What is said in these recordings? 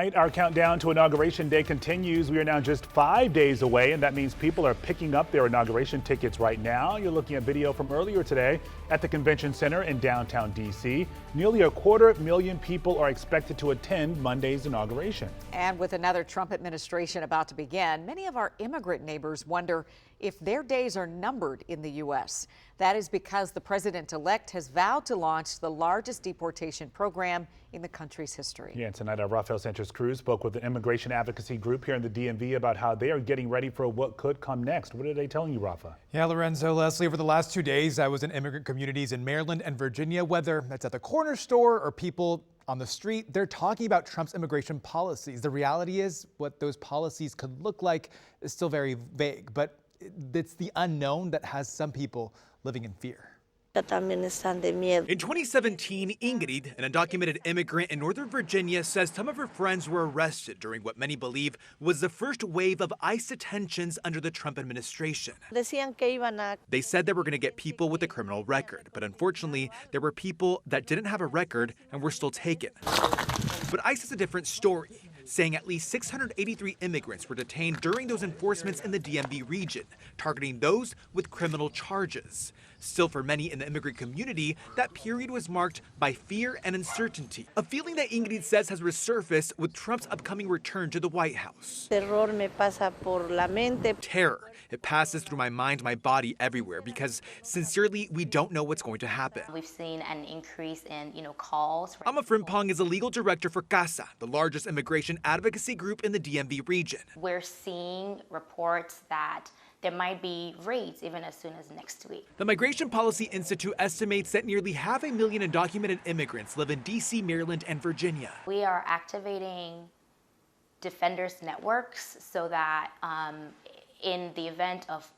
Our countdown to Inauguration Day continues. We are now just 5 days away, and that means people are picking up their inauguration tickets right now. You're looking at video from earlier today at the Convention Center in downtown D.C. Nearly 250,000 people are expected to attend Monday's inauguration. And with another Trump administration about to begin, many of our immigrant neighbors wonder if their days are numbered in the U.S. That is because the president-elect has vowed to launch the largest deportation program in the country's history. Yeah, tonight our Rafael Sanchez Cruz spoke with an immigration advocacy group here in the DMV about how they are getting ready for what could come next. What are they telling you, Rafa? Yeah, Lorenzo, Leslie, over the last 2 days, I was in immigrant communities in Maryland and Virginia. Whether that's at the corner store or people on the street, they're talking about Trump's immigration policies. The reality is what those policies could look like is still very vague, but it's the unknown that has some people living in fear. In 2017, Ingrid, an undocumented immigrant in Northern Virginia, says some of her friends were arrested during what many believe was the first wave of ICE detentions under the Trump administration. They said they were going to get people with a criminal record, but unfortunately, there were people that didn't have a record and were still taken. But ICE is a different story, saying at least 683 immigrants were detained during those enforcements in the DMV region, targeting those with criminal charges. Still, for many in the immigrant community, that period was marked by fear and uncertainty, a feeling that Ingrid says has resurfaced with Trump's upcoming return to the White House. Terror. It passes through my mind, my body, everywhere, because sincerely, we don't know what's going to happen. We've seen an increase in, calls. Ama Frimpong is the legal director for CASA, the largest immigration advocacy group in the DMV region. We're seeing reports that there might be raids even as soon as next week. The Migration Policy Institute estimates that nearly 500,000 undocumented immigrants live in D.C., Maryland, and Virginia. We are activating defenders networks so that in the event of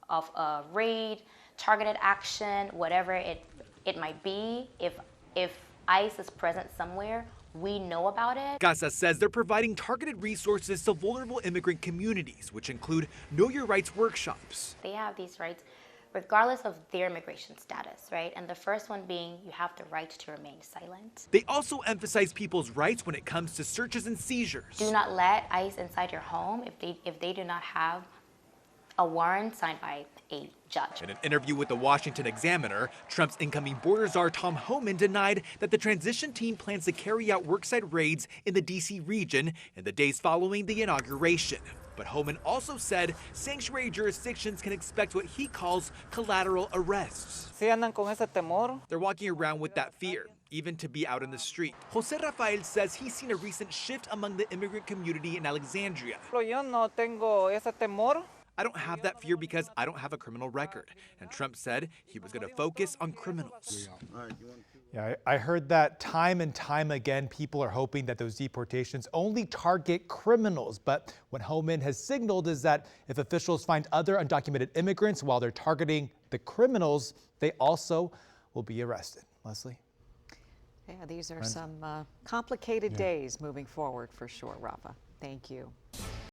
a raid, targeted action, whatever it might be, if ICE is present somewhere, we know about it. CASA says they're providing targeted resources to vulnerable immigrant communities, which include Know Your Rights workshops. They have these rights regardless of their immigration status, right? And the first one being you have the right to remain silent. They also emphasize people's rights when it comes to searches and seizures. Do not let ICE inside your home if they do not have a warrant signed by a judge. In an interview with the Washington Examiner, Trump's incoming border czar Tom Homan denied that the transition team plans to carry out worksite raids in the D.C. region in the days following the inauguration. But Homan also said sanctuary jurisdictions can expect what he calls collateral arrests. They're walking around with that fear, even to be out in the street. Jose Rafael says he's seen a recent shift among the immigrant community in Alexandria. I don't have that fear because I don't have a criminal record. And Trump said he was going to focus on criminals. Yeah, I heard that time and time again. People are hoping that those deportations only target criminals. But what Homan has signaled is that if officials find other undocumented immigrants while they're targeting the criminals, they also will be arrested. Leslie? Yeah, these are some complicated days moving forward for sure, Rafa. Thank you.